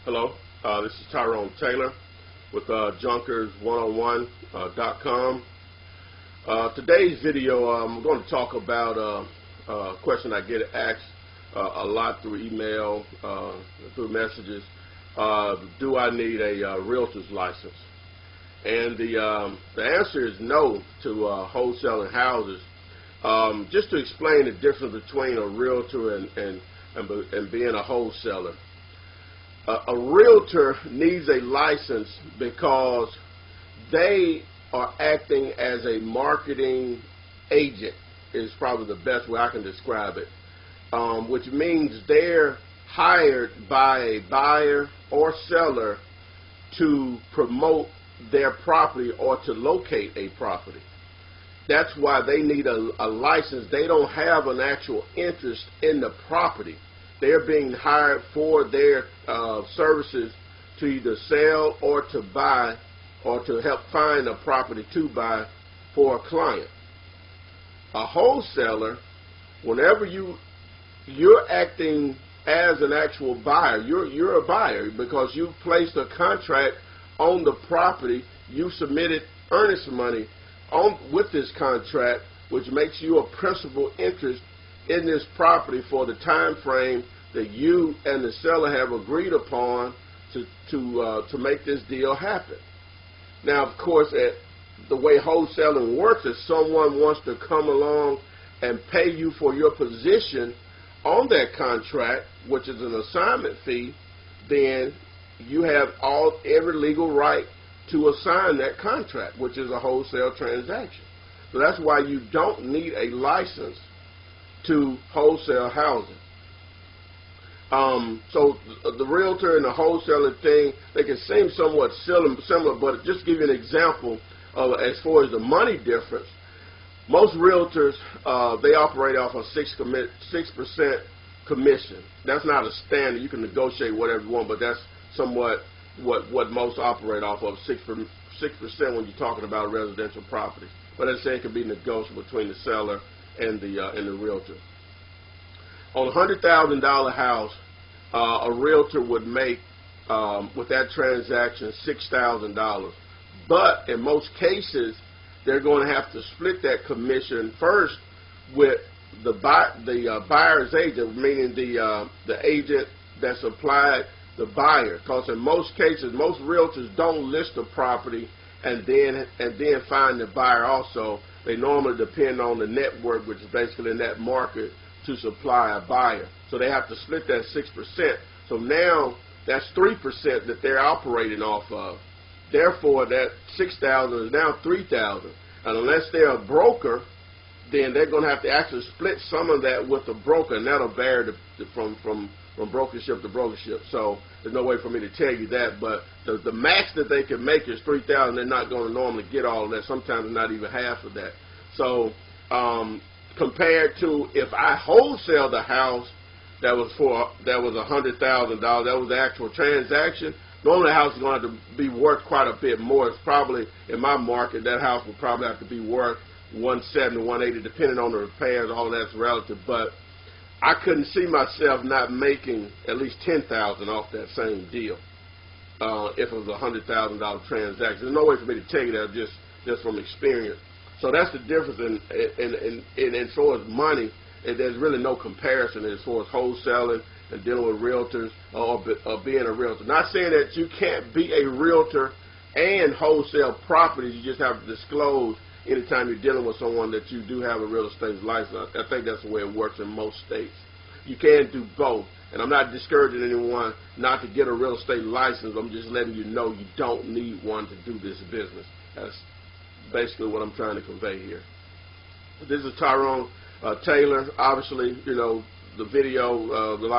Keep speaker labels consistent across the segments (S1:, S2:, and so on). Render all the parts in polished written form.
S1: Hello, this is Tyrone Taylor with Junkers101.com. Today's video, I'm going to talk about a question I get asked a lot through email, through messages. Do I need a realtor's license? And the answer is no to wholesaling houses. Just to explain the difference between a realtor and being a wholesaler. A realtor needs a license because they are acting as a marketing agent, is probably the best way I can describe it, which means they're hired by a buyer or seller to promote their property or to locate a property. That's why they need a license. They don't have an actual interest in the property. They're being hired for their services to either sell or to buy or to help find a property to buy for a client. A wholesaler, whenever you're acting as an actual buyer, you're a buyer because you placed a contract on the property. You submitted earnest money with this contract, which makes you a principal interest in this property for the time frame that you and the seller have agreed upon to make this deal happen. Now, of course, the way wholesaling works is someone wants to come along and pay you for your position on that contract, which is an assignment fee. Then you have every legal right to assign that contract, which is a wholesale transaction. So that's why you don't need a license to wholesale housing. So the realtor and the wholesaler thing, they can seem somewhat similar, but just to give you an example of as far as the money difference, most realtors, they operate off a 6% commission. That's not a standard. You can negotiate whatever you want, but that's somewhat what most operate off of, 6% when you're talking about residential property. But as I say, it can be negotiable between the seller and the realtor. On a $100,000 house, a realtor would make with that transaction $6,000. But in most cases, they're going to have to split that commission first with the buyer's agent, meaning the agent that supplied the buyer. Because in most cases, most realtors don't list the property and then find the buyer also. They normally depend on the network, which is basically in that market, to supply a buyer. So they have to split that 6%. So now that's 3% that they're operating off of. Therefore, that $6,000 is now $3,000. And unless they're a broker, then they're going to have to actually split some of that with a broker, and that'll vary from brokership to brokership. So there's no way for me to tell you that, but the max that they can make is $3,000. They're not going to normally get all of that. Sometimes not even half of that. So compared to if I wholesale the house that was $100,000, that was the actual transaction, normally the house is going to have to be worth quite a bit more. It's probably, in my market, that house would probably have to be worth $170,000, $180,000, depending on the repairs. All of that's relative, but I couldn't see myself not making at least $10,000 off that same deal if it was a $100,000 transaction. There's no way for me to tell you that just from experience. So that's the difference in as far as money. There's really no comparison as far as wholesaling and dealing with realtors or being a realtor. Not saying that you can't be a realtor and wholesale properties. You just have to disclose anytime you're dealing with someone that you do have a real estate license. I think that's the way it works in most states. You can do both. And I'm not discouraging anyone not to get a real estate license. I'm just letting you know you don't need one to do this business. That's basically what I'm trying to convey here. This is Tyrone Taylor. Obviously, you know, the video,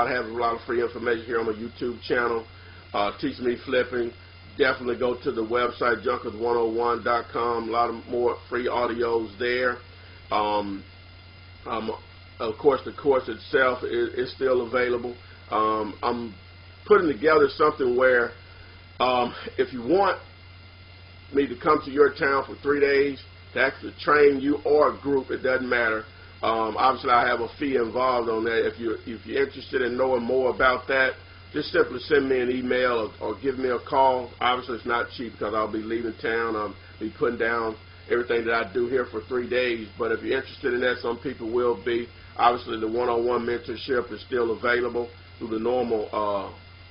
S1: have a lot of free information here on my YouTube channel. Teach Me Flipping. Definitely go to the website, Junkers101.com. A lot of more free audios there. Of course, the course itself is still available. I'm putting together something where if you want me to come to your town for 3 days to actually train you or a group, it doesn't matter. Obviously, I have a fee involved on that. If you're interested in knowing more about that, just simply send me an email or give me a call. Obviously, it's not cheap because I'll be leaving town. I'll be putting down everything that I do here for 3 days. But if you're interested in that, some people will be. Obviously, the one-on-one mentorship is still available through the normal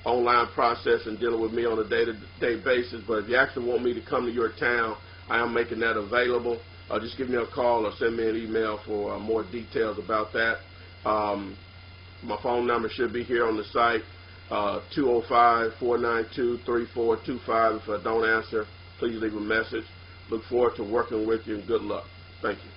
S1: online process and dealing with me on a day-to-day basis. But if you actually want me to come to your town, I am making that available. Just give me a call or send me an email for more details about that. My phone number should be here on the site, 205-492-3425. If I don't answer, please leave a message. Look forward to working with you, and good luck. Thank you.